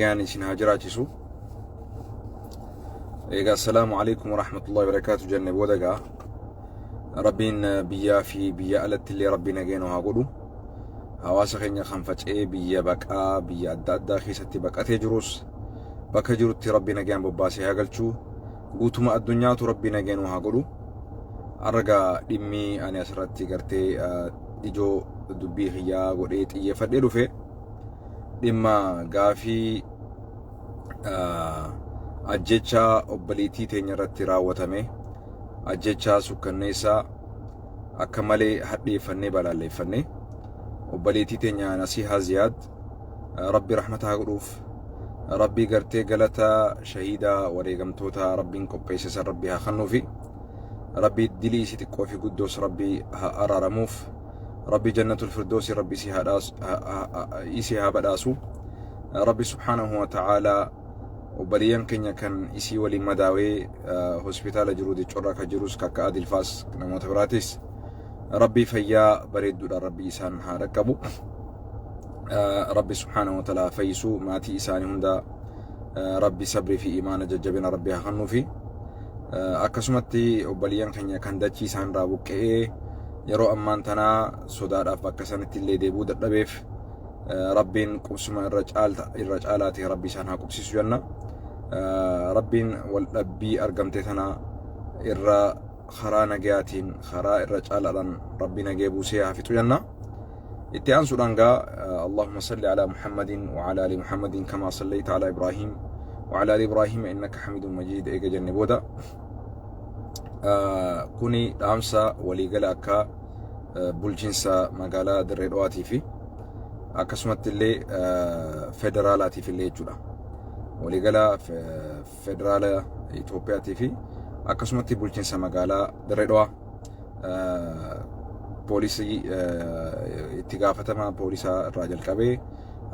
يعني سين هاجراتيسو إيجا السلام عليكم ورحمة الله وبركاته جنب ودقا ربين بيا في بيا ألت اللي ربنا جينو هاقولو هواسا خينيا خنفت بيا بكا بيا أدى خيستي بكا تجروس بكا جروتي ربنا جين بباسي هاقلشو قوتما الدنيا ربنا جينو هاقولو أرقا دمي أنا أسرتي قرتي إجو دبي خيا قريت إيا فدلو في دما قافي ajjecha obbaliitii teenya irratti raawwatame ajjecha sukkanneessaa akka malee hadheeffannee balaalleeffannee obbaliitii teenya Nasihaa Ziyaad rabbi rahmataa godhuuf rabbi gartee galata shahiida wareegamtoota rabbiin qopheessan rabbi haa kennuufi rabbi dilii isi xiqqoo fi guddoos rabbi haa araaramuuf rabbi jannatul firdoosi rabbi isi haa badhaasu rabbi subhaanahu wa ta'aalaa وبليان كنيا كان إسي ولي مداوي هوسبيتال جرودي تشورا كجروس كاكا عادل فاس نموت براتيس ربي فيا بريد دولا ربي إسان هاركبو ربي سبحانه وتعالى فيسو ماتي إساني هندا ربي صبري في إيمان ججبنا ربي هخنو في أكسمتي وبليان كنيا كان داتشي سان رابوك يرو أمان تنا صدار أفاكسانتي اللي ديبو دبيف ربين قبسما الرجالاتي ربي سانها قبسيسو جنة ربين والأبي أرقمتتنا إرى خرا نجاتين خرا الرجال ربي نجيبو سيها في جنة اتيان سورانغا اللهم صل على محمد وعلى آل محمد كما صليت على إبراهيم وعلى آل إبراهيم إنك حميد مجيد إيجا جنبودا كوني دامسا وليقلاكا بولجنسا مقالا دريدواتي في أكسمت اللي فدرالاتي في اللي جودا ولقلا فدرال إثيوبيا تيفي أكسمت بولجنسا مقالا دريدوا بوليسي اتقافة ما بوليسا الراجل كبي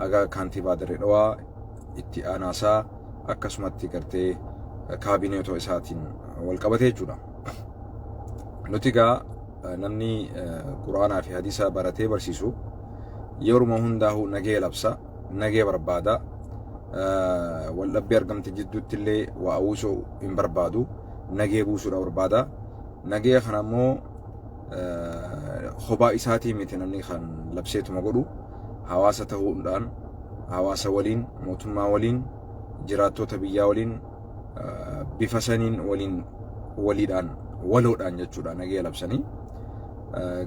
أغا كانتيبا دريدوا اتقاناسا أكسمت كرتي كابينيتو إساتين والقبتي جودا نتيجة نمني قرآن في حديثة براتي برسيسو يورما هنداهو نجي لبسا نجي بربادا واللبي أرقمت جدو تلي وأوسو إن بربادو نجي بوسو بربادا نجي خنامو خبا إساتي متنمني خان لبسيتو مقولو حواسة هندان حواسة ولين موتما ولين جراتو تبيا ولين بفسنين ولين وليدان ولودان جتشودا نجي لبسني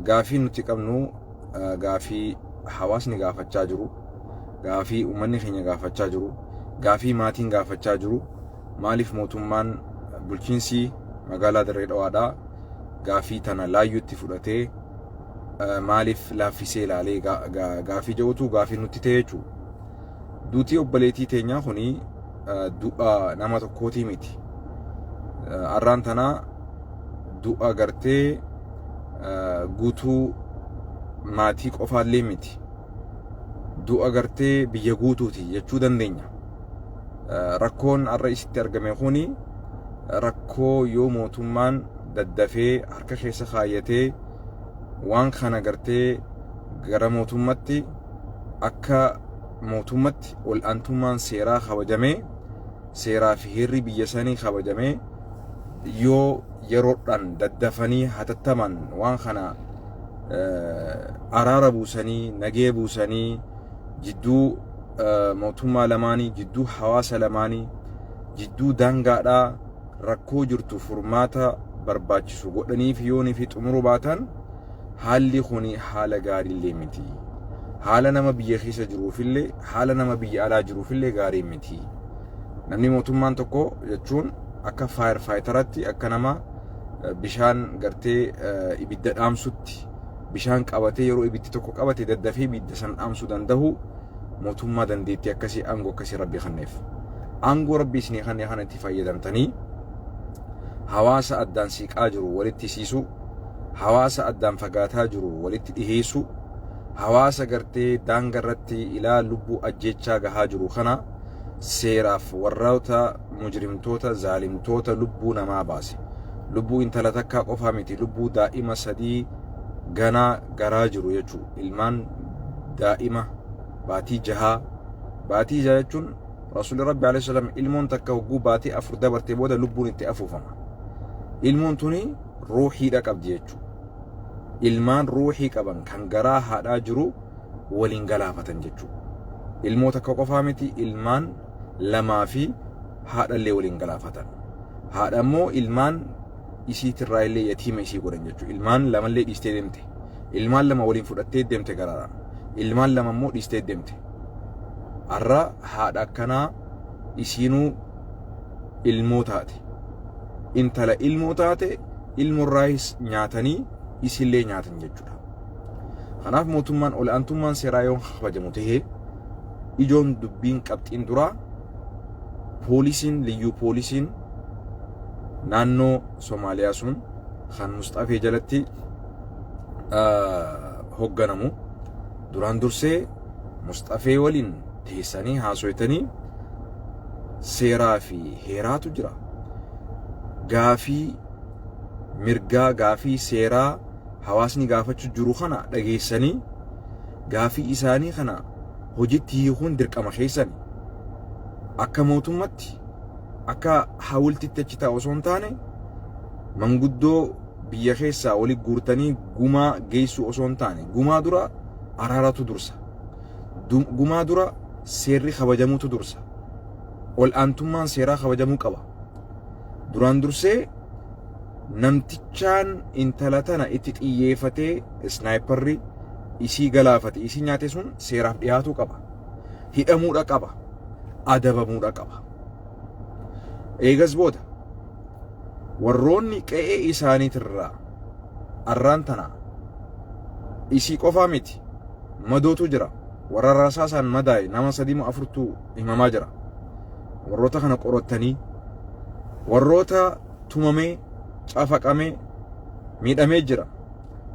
غافي نتقمنو غافي حواسني غافتشا جرو غافي أمني خيني غافتشا جرو غافي ماتين غافتشا جرو مالف موتمان بلچينسي مقالا دريد وادا غافي تانا لا يوتي فلاتي مالف لا في سيلا لي غافي جوتو غافي نتتي جو دوتي أباليتي تينيا خوني دوء ناما تكوتي ميتي أران تانا دوء غرتي غوتو maatii qofaallee miti du'a gartee biyya guutuuti jechuu dandeenya rakkoon arra isitti argame kuni rakkoo yoo mootummaan daddafee harka keessa kaayyatee waan kana gartee gara mootummatti akka mootummatti ol aantummaan seeraa kabajamee seeraa fi heerri biyya sanii kabajamee yoo yeroodhaan daddafanii hatattaman waan kana araara buusanii nagee buusanii jidduu mootummaa lamaanii jidduu hawaasa lamaanii jidduu daangaadhaa rakkoo jirtu furmaata barbaachisu godhaniif yoonii fi xumuruu baatan haalli kuni haala gaariillee miti haala nama biyya keessa jiruufillee haala nama biyya alaa jiruufillee gaarii miti namni mootummaan tokko jechuun akka fire fighteratti akka nama bishaan gartee ibidda dhaamsutti bishaan qabatee yeroo ibiddi tokko qabate daddafee ibidda san dhaamsuu danda'u mootummaa dandeetti akkasii aangoo akkasii rabbi kenneef aangoo rabbi isinii kennee kana itti fayyadamtanii hawaasa addaan siiqaa jiru walitti siisu hawaasa addaan fagaataa jiru walitti dhiheessu hawaasa gartee daangaa irratti ilaa lubbuu ajjechaa gahaa jiru kana seeraaf warroota mujrimtoota zaalimtoota lubbuu namaa baase lubbuu intala takkaa qofaa miti lubbuu daa'ima sadii ganaa garaa jiru jechuu ilmaan daa'ima baatii jahaa jechuun رسول ربي عليه السلام إلمون تكوجو باتي أفرد برتي بودا لبون انت أفوفما إلمون توني روحي لك أبديتشو إلمان روحي كبن كان جراه هذا جرو ولينجلافة تنجتشو إلمو تكوكو فامتي إلمان لما في هذا اللي ولينجلافة هذا مو إلمان يسيت الرأي يتيم يسي قرنجتشو إلمان لما اللي يستدمته إلمان لما ولين فرقتي دمته قرارا إلمان لما مو يستدمته الرا هذا كنا يسينو الموتات انت لا الموتات المرايس نياتني يسيلي نياتن جدّا خناف موتمان ولا أنتمان سرايون خبجموته إجون دبين كبت إندرا بوليسين ليو بوليسين نانو سوماليا سون خان مصطفى جلتي هوغانمو دوران درسي مصطفى ولين تيساني هاسويتني سيرا في هيراتو جرا غافي مرغا غافي سيرا حواسني غافتشو جرو خنا دغيساني غافي إساني خنا هوجيتي يخون درقما خيساني akka mootummatti akka hawulti tachita osoo taane manguddoo biyya keessaa wali guurtanii gumaa geessu osoo taane gumaa dura araaratu dursa gumaa dura seerri kabajamuutu dursa ol aantummaan seeraa kabajamuu qaba duraan dursee namtichaan intala tana itti xiyyeeffatee snaayiparri isii galaafate isii nyaate sun seeraaf dhiyaatuu qaba hidhamuudha qaba adabamuudha qaba eegas booda warroonni qe'ee isaaniitirraa arraan tana isii qofaa miti madootu jira warra rasaasaan madaa'e nama 3-4tu himamaa jira warroota kana qorattanii warroota tumamee cafaqamee miidhamee jira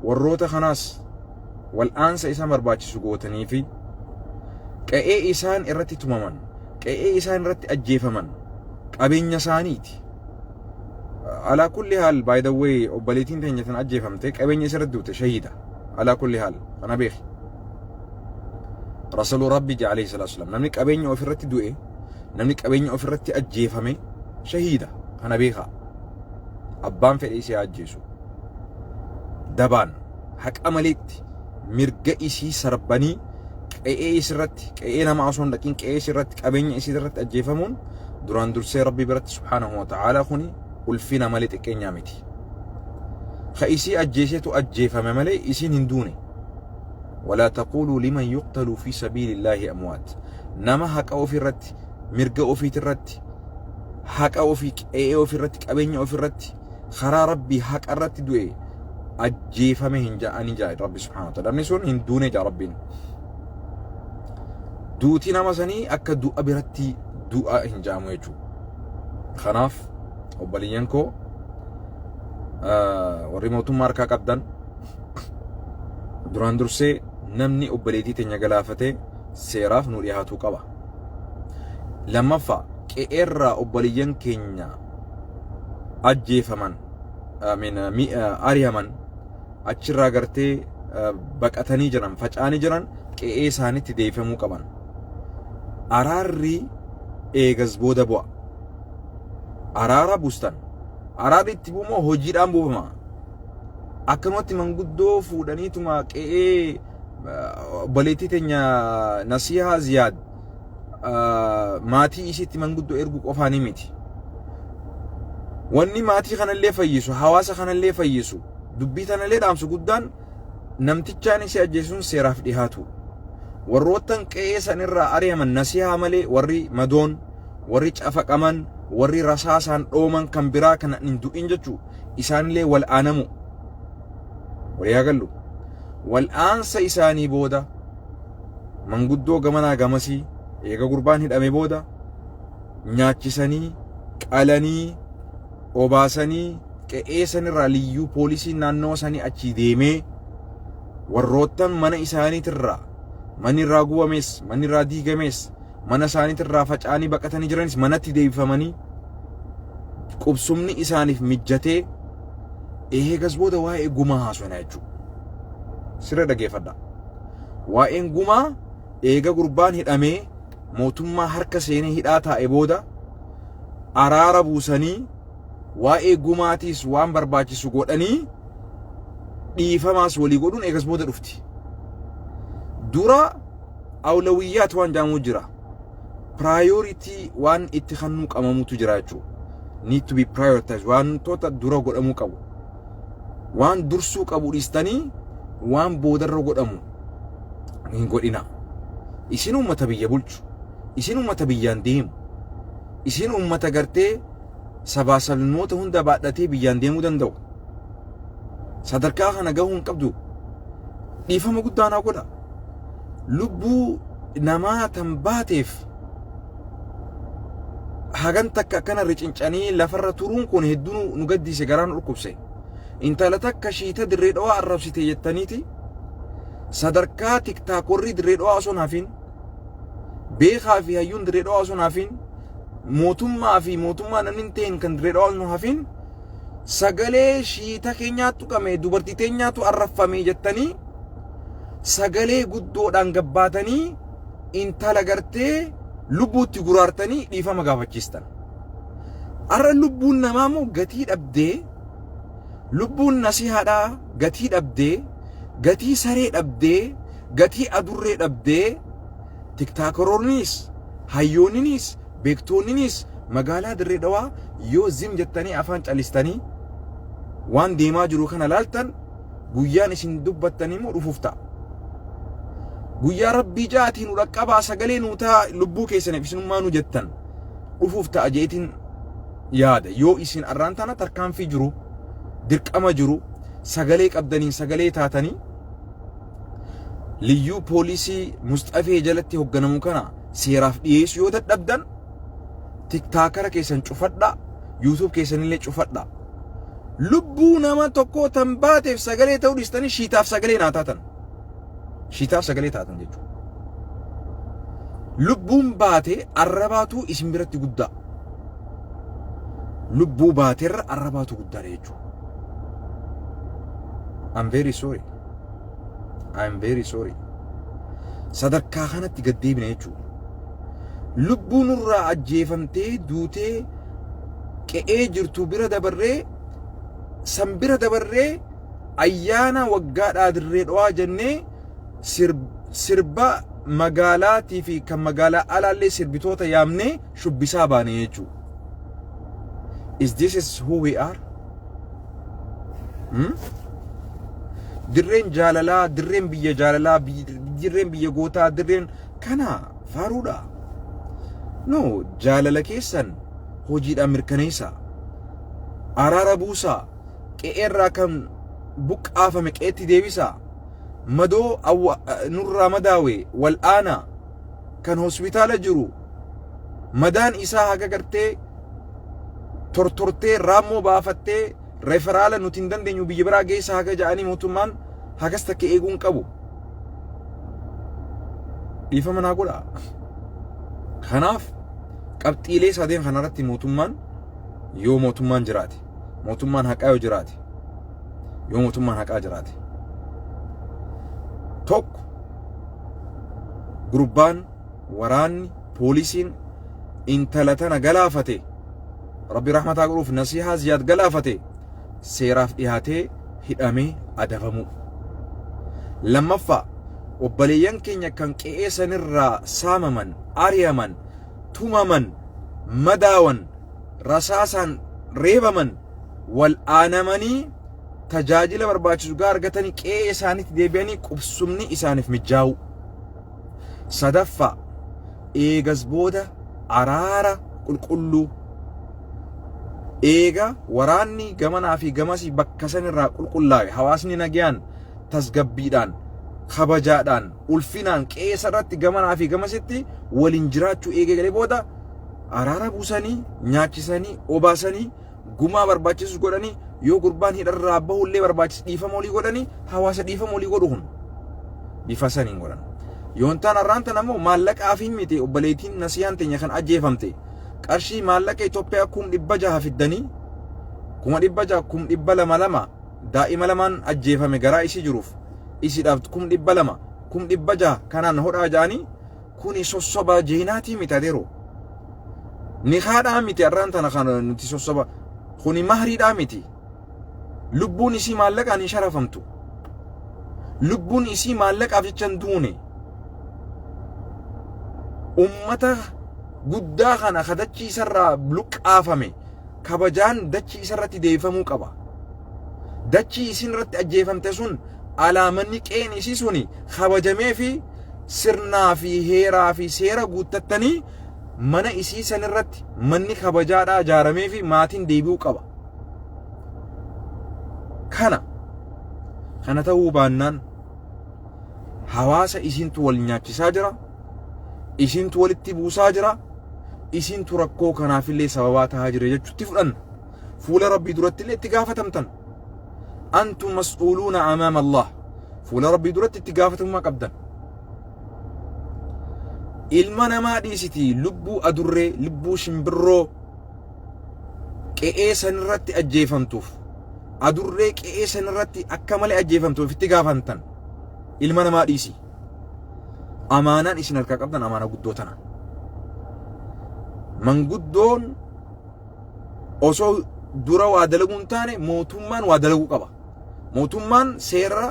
warroota kanaas wal'aansa isa barbaachisu gootanii fi qe'ee isaan irratti tumaman qe'ee isaan irratti ajjeefaman qabeenya isaaniiti ala kulli haal by the way obbaleetiin teenya tan ajjeefamte qabeenya isa irratti duute shahiida ala kulli haal kana beekhi rasuulu rabbi alayhi salaatu wassalaam namni qabeenya of irratti du'e namni qabeenya of irratti ajjeefame shahiida kana beekha abbaan fedhe isii ajjeesu dabaan haqa maleetti mirga isii sarbanii qe'ee isirratti qe'ee nama osoo dhaqiin qe'ee isirratti qabeenya isii irratti ajjeefamuun duraan dursee rabbi biratti subhaanahu wa ta'ala kuni ulfina malee xiqqeenyaa miti ka isii ajjeesetu ajjeefame malee isiin hin duune ولا تقولوا لمن يقتل في سبيل الله أموات نما حق أو في الرت مرجع أو في الرت حق أو في أي أو في الرت أبين أو في الرت خرا ربي حق الرت دوي أجيف مهن جاء أني جاء ربي سبحانه وتعالى نسون هندون جاء ربنا دوتي نمازني أكد دو أبرتي دو هنجا مويجو خناف وبلينكو وريموتو ماركا قبدن duraan dursee namni obbaleetii teenya galaafate seeraaf nu dhiyaatuu qaba lammaffaa qe'eerraa obboleeyyan keenya ajjeefaman ariyaman achirraa gartee baqatanii jiran faca'anii jiran qe'ee isaanitti deeffamuu qaban araarri eegas booda bu'a araara bustan araarri itti buumoo hojiidhaan buufama akkanumatti manguddoo fuudhaniituma qe'ee obbaleetii teenya nasihaa ziyaad maatii isiitti manguddoo ergu qofaanii miti wanni maatii kanallee fayyisu hawaasa kanallee fayyisu dubbii tanallee dhaamsu guddaan namtichaan isii ajjeesuun seeraaf dhihaatu warroottan qe'ee sanirraa ariyaman nasihaa malee warri madoon warri cafaqaman warri rasaasaan dhooman kan biraa kana hin du'in jechuu isaanillee wal aanamu ولياقلو والآنسا إساني بودا من قدو غمنا غمسي إيغا قربان هدامي بودا نياتشساني قالاني وباساني كأيساني راليو بوليسي نانو ساني أچي ديمي والروتان من إساني ترى من الراقوة ميس من الراديقة ميس من إساني ترى فجاني بقتاني جرانيس من تديب فماني قبسمني إساني في مجتي eegas booda waa'ee gumaa haasofna jechuudha sirra dhageeffadha waa'een gumaa eega gurbaan hidhamee mootummaa harka seenee hidhaa taa'e booda araara buusanii waa'ee gumaatiis waan barbaachisu godhanii dhiifamaas walii godhuun eegas booda dhufti. Dura awlawiyyaat waan jaamu jira. Priority waan itti kannuu qamamutu jira jechuudha. Need to be prioritized. Waan toota dura godhamuu qabu. Waan dursuu qabu dhiistanii waan boodarra godhamu hin godhina. Isin ummata biyya bulchu. Isin ummata biyyaan deemu. Isin ummata gartee sabaa sabnoota hunda baadhatee biyyaan deemuu danda'u. Sadarkaa kana gahuu hin qabdu. Dhiifama guddaa naa godha. Lubbuu namaa tan baateef hagan takka akkana rincincanii lafarra turuun kun hedduu nu gaddise garaan dhukkubse. Intala takka shiita dirree dhawaa arrabsite jettaniiti sadarkaa tiktaakorri dirree dhawaa osoo naafin beekaa fi hayyuun dirree dhawaa osoo naafin mootummaa fi mootummaa namni ta'een kan dirree dhawaa osoo naafin sagalee shiita keenyaatu qame dubartii teenyaatu arrafame jettanii sagalee guddoodhaan gabbaatanii intala gartee lubbuutti guraartanii dhiifama gaafachiistan. Arra lubbuun namaa moo gatii dhabdee lubbuun nasihaadhaa gatii dhabdee gatii saree dhabdee gatii adurree dhabdee tiktaakoroonnis hayyoonnis beektoonnis magaalaa dirree dhawaa yoo zim jettanii afaan calistanii waan deemaa jiru kana laaltan guyyaan isin dubbattanii moo dhufuuf ta'a. Guyyaa rabbii jaatiin uraqqabaa sagalee nuutaa lubbuu keessaniif isinummaa nu jettan dhufuuf ta'a jeetiin yaada. Yoo isin arraan tana tarkaanfii jiru dirqama jiru sagalee qabdaniin sagalee taatanii liyyuu poolisii Mustafee jalatti hoogganamu kana seeraaf dhiyeessu yoo dadhabdan tiktaakara keessan cufadha, yuutuub keessanillee cufadha. Lubbuu nama tokko tan baateef sagalee ta'uu dhiistanii shiitaaf sagalee naa taatan. Shiitaaf sagalee taatan jechuudha. Lubbuun baatee arrabaatu isin biratti guddaa. Lubbuu baateerra arrabaatu guddaadha jechuudha. I'm very sorry. I'm very sorry. Sadarkaa kanatti gaddeebina jechuudha. Lubbuun irraa ajjeefamtee duutee qe'ee jirtu bira dabarree san bira dabarree ayyaana waggaadhaa dirree dhawaa jennee sirba magaalaatii fi kan magaalaa alaallee sirbitoota yaamnee shubbisaa baane jechuudha. Is this is who we are? Dirreen jaalalaa, dirreen biyya jaalalaa, dirreen biyya gootaa, dirreen kana faaruudha. No, jaalala keessan hojiidhaan mirkaneessa. Araara buusaa, qe'eerraa kan buqqaafame qe'eetti deebisa. Madoo nurraa madaawe wal'aana kan hospitaala jiru madaan isaa haga gartee tortortee raammoo baafattee referaala nuti hin dandeenyu biyya biraa geessa haga ja'anii mootummaan hagas takka eeguun qabu. Dhiifama naa godha. Kanaaf qabxiilee sadeen kanarratti mootummaan yoo mootummaan jiraate, mootummaan haqaa yoo jiraate, yoo mootummaan haqaa jiraate, tokko gurbaan waraanni poolisiin intala tana galaafate rabbi rahmataa godhuuf nasihaa ziyaad galaafate seeraaf dhiyaatee hidhamee adabamu. Lammaffaa obboleeyyan keenya kan qe'ee sanirraa saamaman, ari'aman, tumaman, madaawan, rasaasaan reebaman, wal'aanamanii tajaajila barbaachisu gaa argatanii qe'ee isaaniitti deebi'anii qubsumni isaaniif mijaa'u. Sadaffaa eegas booda araara qulqulluu eega waraanni gamanaa fi gamasii bakka sanirraa qulqullaa'e hawaasni nagayaan tasgabbiidhaan kabajaadhaan ulfinaan qe'ee sanarratti gamanaa fi gamasitti waliin jiraachuu eegalee booda araara buusanii nyaachisanii obaasanii gumaa barbaachisu godhanii yoo gurbaan hidharraa bahullee barbaachisu dhiifama olii godhanii hawaasa dhiifama olii godhuun bifa saniin godhan. Yoontaan arraantan ammoo maallaqaa fi miti obboleettiin nasiyaan teenya kan ajjeefamte qarshii maallaqa Itoophiyaa 600 fiddanii 600 200 daa'ima lamaan ajjeefame garaa isii jiruuf isiidhaaf 200 200 kanaan hodhaa jaanii kuni sossoba jeenaatii miti adeero ni haadhaa miti arraan tana kana nuti sossoba kuni mahriidhaa miti lubbuun isii maallaqaan hin sharafamtu lubbuun isii maallaqaaf jechan duune ummata guddaa kana kadachii isarraa luqqaafame kabajaan dachii isarratti deeffamuu qaba dachii isin irratti ajjeefamte sun alaamanni qeen isii suni kabajamee fi sirnaa fi heeraa fi seera guuttattanii mana isii san irratti manni kabajaadhaa ijaaramee fi maatiin deebi'uu qaba kana ta'uu baannaan hawaasa isintu wal nyaachisaa jira isintu walitti buusaa jira isintu rakkoo kanaafillee sababaa ta'aa jira jechuutti fudhanna fuula rabbii duratti illee itti gaafatamtan antum mas'uuluuna amaama Allah fuula rabbii duratti itti gaafatamummaa qabdan ilma namaa dhiisiti lubbuu adurree lubbuu shimbirroo qe'ee sanirratti ajjeefamtuuf adurree qe'ee sanirratti akka malee ajjeefamtuuf itti gaafantan ilma namaa dhiisi amaanaan isin harkaa qabdan amaana guddoo tana manguddoon osoo dura waa dalaguun taane mootummaan waa dalaguu qaba mootummaan seera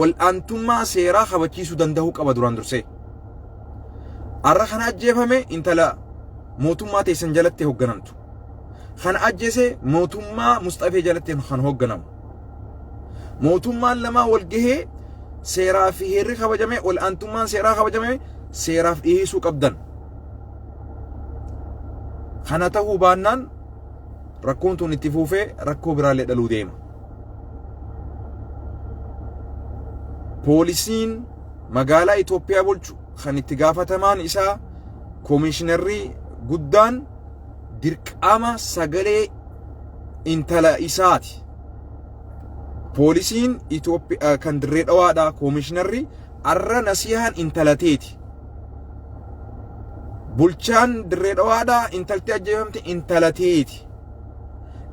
ol aantummaa seeraa kabachiisuu danda'uu qaba duraan dursee arra kana ajjeefame intala mootummaa teessan jalatti hoogganamtu kana ajjeese mootummaa Mustafee jalatti kan hoogganamu mootummaan lama wal gahee seeraa fi heerri kabajame ol aantummaan seeraa kabajame seeraaf dhiyeessuu qabdan kana ta'uu baannaan rakkoon tun itti fuufee rakkoo biraallee dhaluu deema poolisiin magaalaa Itoophiyaa bulchu kan itti gaafatamaan isaa koomishinarrii guddaan dirqama sagalee intala isaati poolisiin Itoophiyaa kan dirree dhawaadhaa koomishinarrii arra nasihaan intalateeti bulchaan dirree dhawaadhaa intalti ajjeefamte intalateeti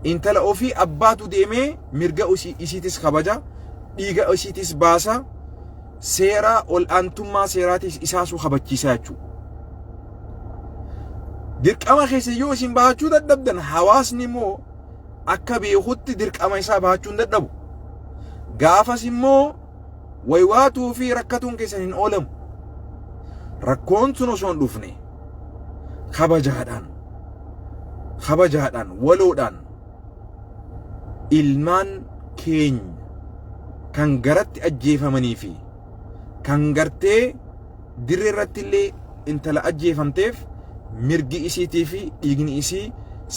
intala ofii abbaatu deemee mirga isiitis kabaja dhiiga isiitis baasa seera ol aantummaa seeraatis isaasuu kabachiisaa jechuudha dirqama keessa yoo isin bahachuu dadhabdan hawaasni immoo akka beekutti dirqama isaa bahachuu hin dadhabu gaafas immoo waywaatuu fi rakkatuun keessan hin oolamu rakkoon sun osoo hin dhufne kabajaadhaan waloodhaan ilmaan keenya kan garatti ajjeefamanii fi kan gartee dirree irratti illee intala ajjeefamteef mirgi isiitii fi dhiigni isii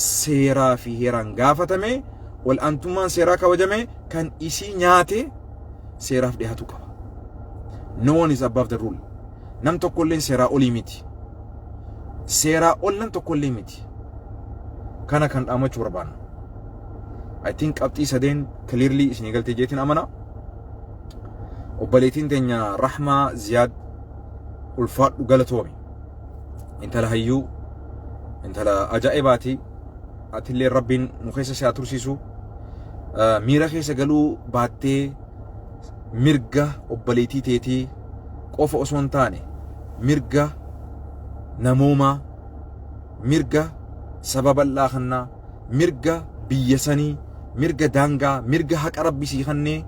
seeraa fi heeraan gaafatame wal aantummaan seeraa kabajame kan isii nyaate seeraaf dhiyaatu qaba no one is above the rule nam tokko illee seeraa olii miti seeraa ol nam tokko illee miti kana kan dhaamachuu barbaanna I think qabxii sadeen clearly isinii galtee jeetiin amana obboleettiin teenya Rahmaa Ziyaad ulfaadhu galatoomi intala hayyuu intala ajaa'ibaati atillee rabbiin nu keessa si tursiisu miira keessa galuu baattee mirga obboleettii teetii qofa osoo hin taane mirga namoomaa mirga sababallaa kannaa mirga biyya sanii mirga daangaa mirga haqa rabbisii kannee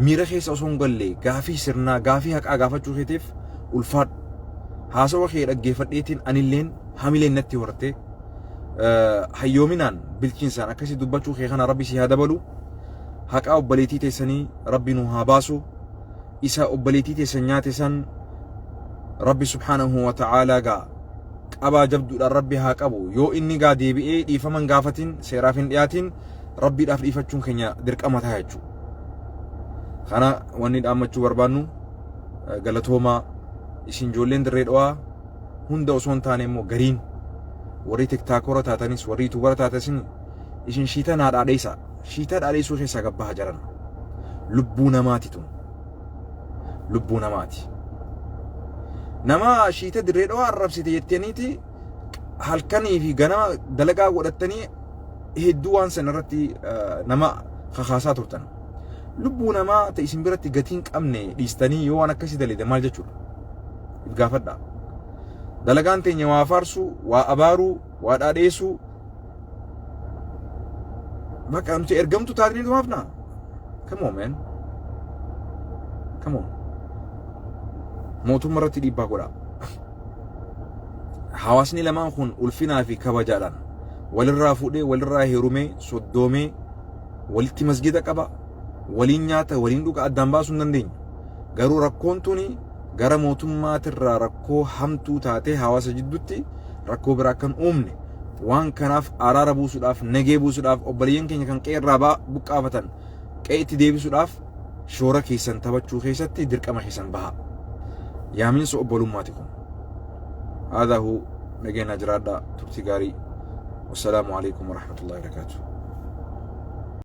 miira keessa osoo hin galle gaafii sirnaa gaafii haqaa gaafachuu keetiif ulfaadhu haasawa kee dhaggeeffadheetiin anilleen hamileen natti horte hayyoominaan bilchiinsaan akkasii dubbachuu kee kana rabbi si haa dabalu haqaa obboleettii teessanii rabbi nu haa baasu isa obboleettii teessan nyaate san rabbi subhaanahu wa ta'aalaa gaa qabaa jabduudhaan rabbi haa qabu yoo inni gaa deebi'ee dhiifaman gaafatin seeraaf hin dhiyaatin rabbiidhaaf dhiifachuun keenya dirqama ta'a jechuudha kana wanni dhaammachuu barbaannu galatoomaa isin ijoolleen dirree dhawaa hunda osoo hin taane immoo gariin warri tiktaakora taatanis warri yuutubara taatasin isin shiita naa dhaadheessa shiita dhaadheessuu keessaa gabbaha jaran lubbuu namaati tun lubbuu namaati nama shiita dirree dhawaa arrabsite jettaniiti halkanii fi ganama dalagaa godhattanii hedduu waan san irratti nama kakaasaa turtan lubbuu namaa ta isin biratti gatiin qabne dhiistanii yoo waan akkasii dalide maal jechuudha if gaafadhaa dalagaan teenya waa faarsu, waa abaaru, waa dhaadheessu. Bakka nuti ergamtu taatanii dhumaafna. Come on man. Come on. Mootummaa irratti dhiibbaa godhaa. Hawaasni lamaan kun ulfinaa fi kabajaadhaan walirraa fuudhee walirraa heerumee soddoomee walitti masgida qaba, waliin nyaata, waliin dhuga addaan baasuu hin dandeenyu. Garuu rakkoon tuni gara mootummaatirraa rakkoo hamtuu taatee hawaasa jidduutti rakkoo biraa kan uumne waan kanaaf araara buusuudhaaf, nagee buusuudhaaf, obboleeyyan keenya kan qe'ee irraa buqqaafatan qe'ee itti deebisuudhaaf shoora keessan taphachuu keessatti dirqama keessan baha. Yaamiinsa obbolummaati kun. هذا هو نجينا جرادة ترتقاري والسلام عليكم ورحمة الله وبركاته.